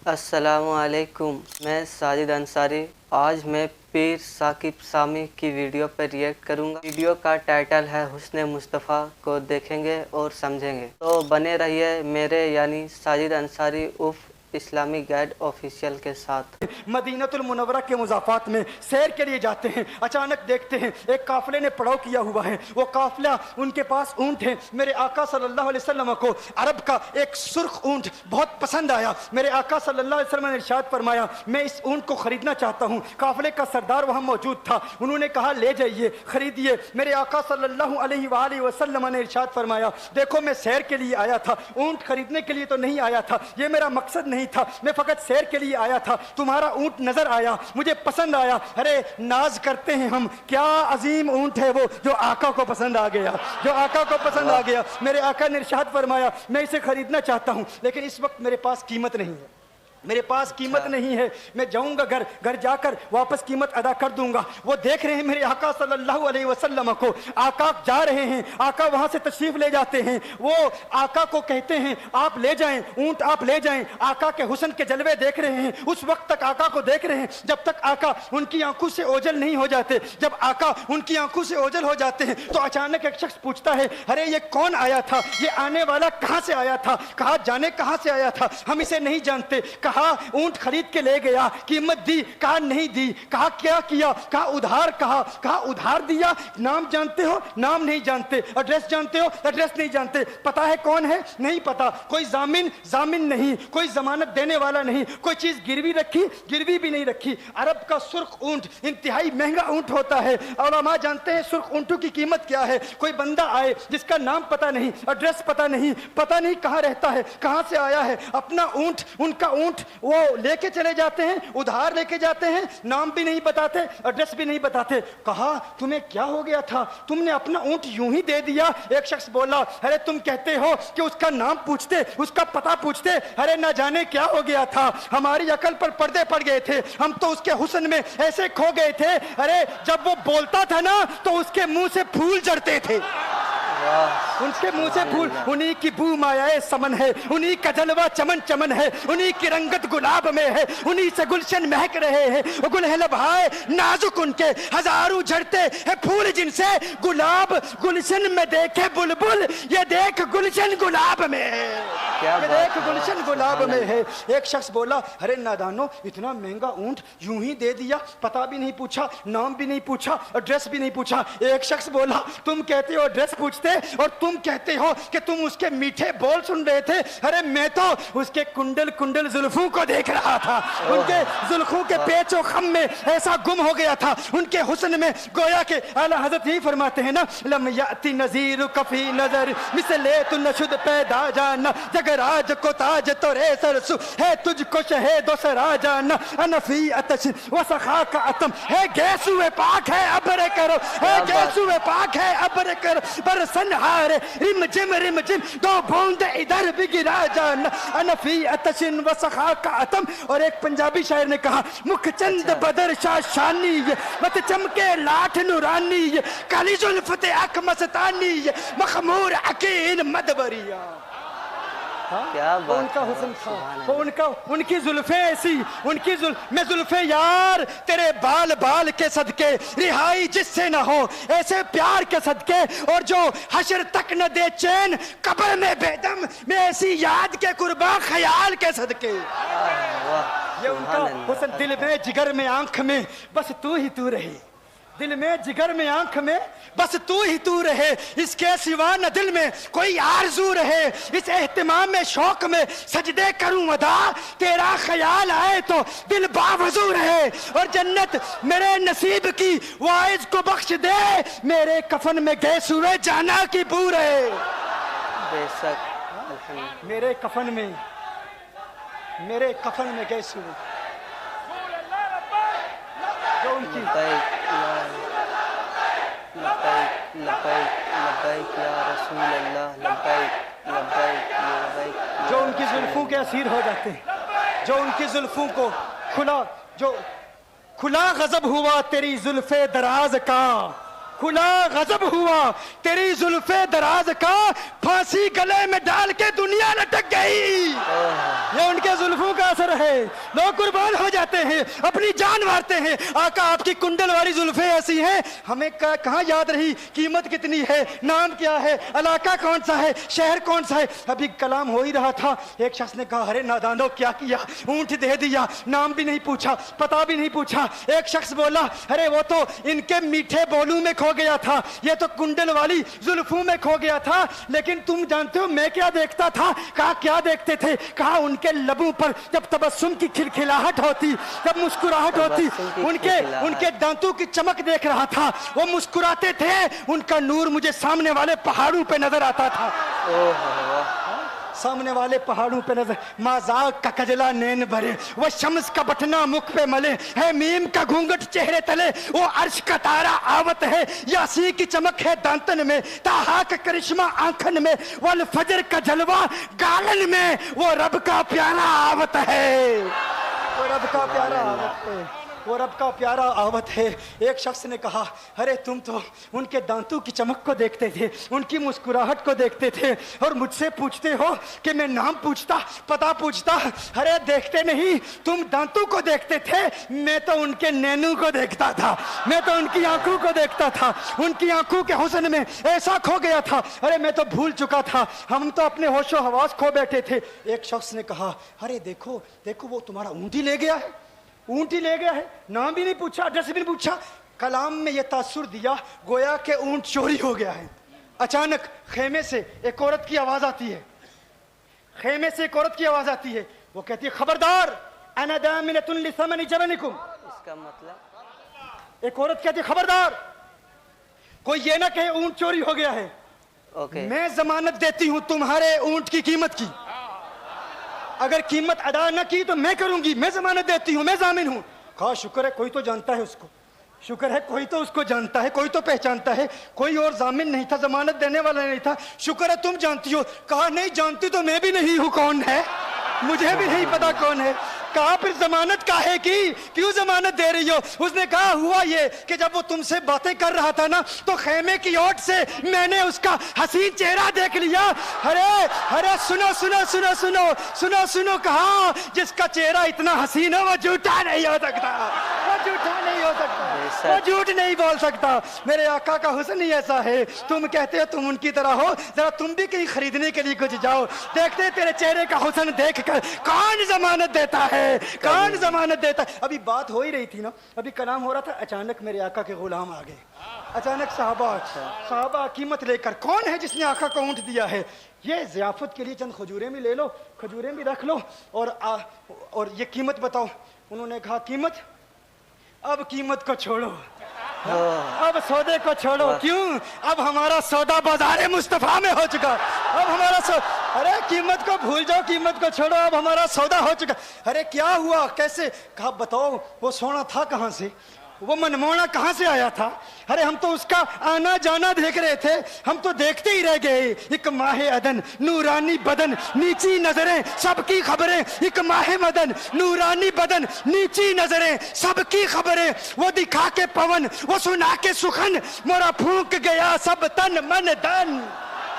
अस्सलामु अलैकुम। मैं साजिद अंसारी। आज मैं पीर साकिब सामी की वीडियो पर रिएक्ट करूंगा। वीडियो का टाइटल है हुस्न मुस्तफ़ा को देखेंगे और समझेंगे, तो बने रहिए मेरे यानी साजिद अंसारी उफ इस्लामिक गाइड ऑफिशियल के साथ। मदीनतुल मुनव्वरा के मुज़ाफ़ात में सैर के लिए जाते हैं। अचानक देखते हैं एक काफ़िले ने पड़ाव किया हुआ है। वो काफ़िला, उनके पास ऊँट है। मेरे आका सल्लल्लाहु अलैहि वसल्लम को अरब का एक सुर्ख ऊँट बहुत पसंद आया। मेरे आका सल्लल्लाहु अलैहि वसल्लम ने इरशाद फरमाया, मैं इस ऊँट को ख़रीदना चाहता हूँ। काफ़िले का सरदार वहाँ मौजूद था। उन्होंने कहा ले जाइए, ख़रीदिए। मेरे आका सल्लल्लाहु अलैहि वसल्लम ने इरशाद फरमाया, देखो मैं सैर के लिए आया था, ऊँट खरीदने के लिए तो नहीं आया था, ये मेरा मकसद नहीं था, मैं फकत सैर के लिए आया था। तुम्हारा ऊँट नजर आया, मुझे पसंद आया। अरे नाज करते हैं हम, क्या अजीम ऊँट है वो जो आका को पसंद आ गया, जो आका को पसंद आ गया। मेरे आका ने इरशाद फरमाया, मैं इसे खरीदना चाहता हूँ, लेकिन इस वक्त मेरे पास कीमत नहीं है, मेरे पास कीमत नहीं है। मैं जाऊंगा घर जाकर वापस कीमत अदा कर दूंगा। वो देख रहे हैं मेरे आका सल्लल्लाहु अलैहि वसल्लम को। आका जा रहे हैं, आका वहां से तशरीफ ले जाते हैं। वो आका को कहते हैं आप ले जाएं, ऊंट आप ले जाएं। आका के हुस्न के जलवे देख रहे हैं, उस वक्त तक आका को देख रहे हैं जब तक आका उनकी आंखों से ओझल नहीं हो जाते। जब आका उनकी आंखों से ओझल हो जाते हैं तो अचानक एक शख्स पूछता है, अरे ये कौन आया था, ये आने वाला कहां से आया था, कहा जाने कहां से आया था, हम इसे नहीं जानते। कहा ऊंट खरीद के ले गया, कीमत दी, कहा नहीं दी, कहा क्या किया, कहा उधार, कहा उधार दिया। नाम जानते हो, नाम नहीं जानते। एड्रेस जानते हो, एड्रेस नहीं जानते। पता है कौन है, नहीं पता। कोई जामिन नहीं, कोई जमानत देने वाला नहीं, कोई चीज गिरवी रखी, गिरवी भी नहीं रखी। अरब का सुर्ख ऊंट इंतहाई महंगा ऊंट होता है। उलमा जानते हैं सुर्ख ऊंटों की कीमत क्या है। कोई बंदा आए जिसका नाम पता नहीं, एड्रेस पता नहीं कहां रहता है, कहां से आया है, अपना ऊंट, उनका ऊंट वो लेके चले जाते हैं, उधार लेके जाते हैं, नाम भी नहीं बताते, एड्रेस भी नहीं बताते। कहा तुम्हें क्या हो गया था, तुमने अपना ऊंट यूं ही दे दिया। एक शख्स बोला, अरे तुम कहते हो कि उसका नाम पूछते, उसका पता पूछते, अरे ना जाने क्या हो गया था, हमारी अकल पर पर्दे पड़ गए थे, हम तो उसके हुस्न में ऐसे खो गए थे। अरे जब वो बोलता था ना तो उसके मुंह से फूल झड़ते थे, उनके मुंह से फूल। उन्हीं की बू मायाए समन है, उन्हीं का जलवा चमन चमन है, उन्हीं की रंगत गुलाब में है, उन्हीं से गुलशन महक रहे हैं। वो गुल है लबहाए नाजुक उनके, हजारों झड़ते हैं फूल जिनसे गुलाब गुलशन में देखे बुलबुल, ये देख गुलशन गुलाब में है, ये देख गुलशन गुलाब में है। एक शख्स बोला, अरे नादानो इतना महंगा ऊंट यूं ही दे दिया, पता भी नहीं पूछा, नाम भी नहीं पूछा, एड्रेस भी नहीं पूछा। एक शख्स बोला, तुम कहते हो एड्रेस पूछते और तुम कहते हो कि तुम उसके मीठे बोल सुन रहे थे। अरे मैं तो उसके कुंडल कुंडल जुल्फों को देख रहा था, उनके जुल्फों के पेचो खम में ऐसा गुम हो गया था, उनके हुस्न में। गोया के आला हजरत यही फरमाते हैं ना, लम याती नजीर कफी नजर मिसले तु नशुद पैदा जाना, जगराज को ताज तो रे सरसु है तुझको शहे दो सरा जाना, अनफी अतश वसखा का अतम है गैसुए पाक है अबरे करो, है गैसुए पाक है अबरे करो, बरसन हारे रिम जिम दो बूंद इधर भी गिरा जाना, अनफी अतशिन वसखा का अतम। और एक पंजाबी शायर ने कहा, मुख चंद बदर शाह शानी, मत चमके लाठ नूरानी, काली जुल्फते अख मस्तानी, मखमूर अकीन मदबरिया। क्या बात, उनका हुस्न था, वो उनकी जुल्फे ऐसी, मैं जुल्फे यार तेरे बाल बाल के सदके, रिहाई जिससे न हो ऐसे प्यार के सदके, और जो हशर तक न दे चैन कब्र में बेदम, मैं ऐसी याद के कुर्बा ख्याल के सदके। ये उनका हुस्न, दिल में जिगर में आंख में बस तू ही तू रही, दिल में जिगर में आंख में बस तू ही तू रहे, इसके सिवा न दिल में कोई आरज़ू रहे। इस एहतिमाम में शौक में सजदे करूं अदा, तेरा ख्याल आए तो दिल बावजू रहे, और जन्नत मेरे नसीब की वाइज को बख्श दे, मेरे कफन में गैस हुए जाना की बू रहे। बेशक मेरे कफन में गैस हुए, जो उनकी जो उनकी जुल्फों के असीर हो जाते हैं, जो उनकी जुल्फों को खुला गजब हुआ तेरी जुल्फे दराज का, खुला गजब हुआ, तेरी जुल्फे दराज का फांसी गले में डाल के दुनिया लटक गई। ये उनके जुल्फों का असर है, लोग कुर्बान हो जाते हैं, अपनी जान मारते हैं। आका आपकी कुंडल वाली जुल्फे ऐसी हैं, हमें कहाँ याद रही कीमत कितनी है, नाम क्या है, इलाका कौन सा है, शहर कौन सा है। अभी कलाम हो ही रहा था, एक शख्स ने कहा अरे नादानो क्या किया, ऊंट दे दिया, नाम भी नहीं पूछा, पता भी नहीं पूछा। एक शख्स बोला अरे वो तो इनके मीठे बोलू में खो गया था, ये तो कुंडल वाली जुल्फों में खो गया था। लेकिन तुम जानते हो मैं क्या देखता था? कहा क्या देखते थे? कहा उनके लबों पर जब तबस्सुम की खिलखिलाहट होती, जब मुस्कुराहट होती, उनके दांतों की चमक देख रहा था, वो मुस्कुराते थे, उनका नूर मुझे सामने वाले पहाड़ों पे नजर आता था। सामने वाले पहाड़ों पे नजर, माजाक का कजला नैन भरे, वो शम्स का बटना मुख पे मले है, मीम का घूंघट चेहरे तले, वो अर्श का तारा आवत है, यासी की चमक है दांतन में, ताहा का करिश्मा आंखन में, वल फजर का जलवा गालन में, वो रब का प्यारा आवत है, वो रब का प्यारा आवत है, वो रब का प्यारा आवत है। एक शख्स ने कहा अरे तुम तो उनके दांतों की चमक को देखते थे, उनकी मुस्कुराहट को देखते थे, और मुझसे पूछते हो कि मैं नाम पूछता, पता पूछता। अरे देखते नहीं, तुम दांतों को देखते थे, मैं तो उनके नैनों को देखता था, मैं तो उनकी आंखों को देखता था, उनकी आंखों के हुस्न में ऐसा खो गया था, अरे मैं तो भूल चुका था, हम तो अपने होशो हवास खो बैठे थे। एक शख्स ने कहा अरे देखो देखो वो तुम्हारा ऊँट ही ले गया है, ऊंट ही ले गया है, नाम भी नहीं पूछा, एड्रेस भी नहीं पूछा। कलाम में यह तासुर दिया गोया के ऊंट चोरी हो गया है। अचानक खेमे से एक औरत की आवाज आती है, खेमे से एक औरत की आवाज आती है, वो कहती है खबरदार अना दामिनतुन लिसमनि जबनिकुम। इसका मतलब एक औरत कहती है खबरदार, कोई ये ना कहे ऊंट चोरी हो गया है, मैं जमानत देती हूं तुम्हारे ऊंट की कीमत की, अगर कीमत अदा न की तो मैं करूंगी, मैं जमानत देती हूं, मैं जामिन हूं। कहा शुक्र है कोई तो जानता है उसको, शुक्र है कोई तो उसको जानता है, कोई तो पहचानता है, कोई और जामिन नहीं था, जमानत देने वाला नहीं था, शुक्र है तुम जानती हो। कहा नहीं जानती तो मैं भी नहीं हूं, कौन है मुझे भी नहीं पता कौन है। कहा फिर जमानत काहे की, क्यों जमानत दे रही हो? उसने कहा हुआ ये कि जब वो तुमसे बातें कर रहा था ना, तो खेमे की ओट से मैंने उसका हसीन चेहरा देख लिया। अरे अरे सुनो सुनो सुनो सुनो सुनो सुनो, कहा जिसका चेहरा इतना हसीन है वो झूठा नहीं हो सकता, वो झूठा नहीं हो सकता, वो झूठ नहीं बोल सकता। मेरे आका का हुस्न ही ऐसा है, तुम कहते हो तुम उनकी तरह हो, जरा तुम भी कहीं खरीदने के लिए कुछ जाओ, देखते तेरे चेहरे का हुस्न देख कर कौन जमानत देता है, कौन जमानत देता है। अभी बात हो ही रही थी ना, अभी कलाम हो रहा था, अचानक मेरे आका के गुलाम आ गए, अचानक साहबा कीमत लेकर, कौन है जिसने आका को ऊंट दिया है? ये ज़ियाफत के लिए चंद खजूरें भी ले लो, खजूरें भी रख लो, और ये कीमत बताओ। उन्होंने कहा कीमत, अब कीमत को छोड़ो, अब सौदे को छोड़ो। क्यों? अब हमारा सौदा बाजार मुस्तफा में हो चुका, अब हमारा अरे कीमत को भूल जाओ, कीमत को छोड़ो, अब हमारा सौदा हो चुका। अरे क्या हुआ, कैसे? कहा बताओ वो सोना था कहाँ से, वो मनमोहना कहाँ से आया था? अरे हम तो उसका आना जाना देख रहे थे, हम तो देखते ही रह गए। एक माहे अदन नूरानी बदन नीची नजरें सबकी खबरें, एक माहे मदन नूरानी बदन नीची नजरें सबकी खबरें, वो दिखा के पवन वो सुना के सुखन, मोरा फूंक गया सब तन मन धन।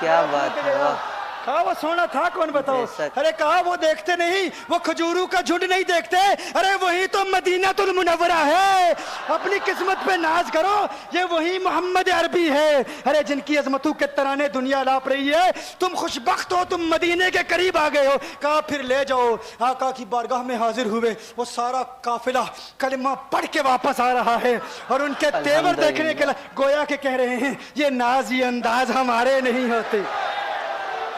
क्या बात है। कहा वो सोना था कौन बताओ? अरे कहा वो देखते नहीं, वो खजूरों का झुंड नहीं देखते, अरे वही तो मदीनातुल मुनव्वरा है। अपनी किस्मत पे नाज करो, ये वही मोहम्मद अरबी है, अरे जिनकी अजमतों के तराने दुनिया लाप रही है। तुम खुशबख्त हो, तुम मदीने के करीब आ गए हो। कहा फिर ले जाओ। आका की बारगाह में हाजिर हुए, वो सारा काफिला कलिमा पढ़ के वापस आ रहा है, और उनके तेवर देखने के लिए गोया के कह रहे हैं ये नाज ये अंदाज हमारे नहीं होते,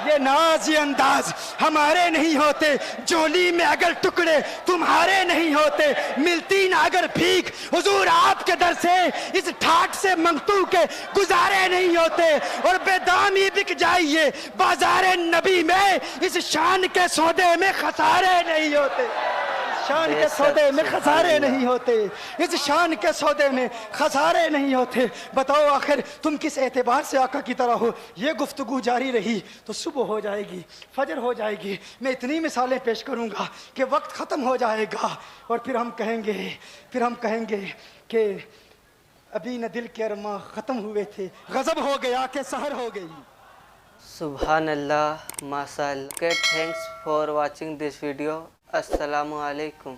ये नाज ये अंदाज हमारे नहीं होते, जोली में अगर टुकड़े तुम्हारे नहीं होते, मिलती ना अगर भीख हुजूर आपके दर से, इस ठाट से मंगतू के गुजारे नहीं होते, और बेदामी बिक जाइए बाजारे नबी में, इस शान के सौदे में खसारे नहीं होते, शान के सौदे में खसारे नहीं होते, इस शान के सौदे में खसारे नहीं होते। बताओ आखिर तुम किस एतबार से आका की तरह हो? ये गुफ्तगू जारी रही तो सुबह हो जाएगी, फजर हो जाएगी, मैं इतनी मिसालें पेश करूंगा कि वक्त ख़त्म हो जाएगा, और फिर हम कहेंगे कि ابھی نہ دل کے ارماں ختم ہوئے تھے، غضب ہو گیا کہ سحر ہو گئی. سبحان اللہ، ماشاء اللہ. Okay, thanks for watching this video. السلام علیکم.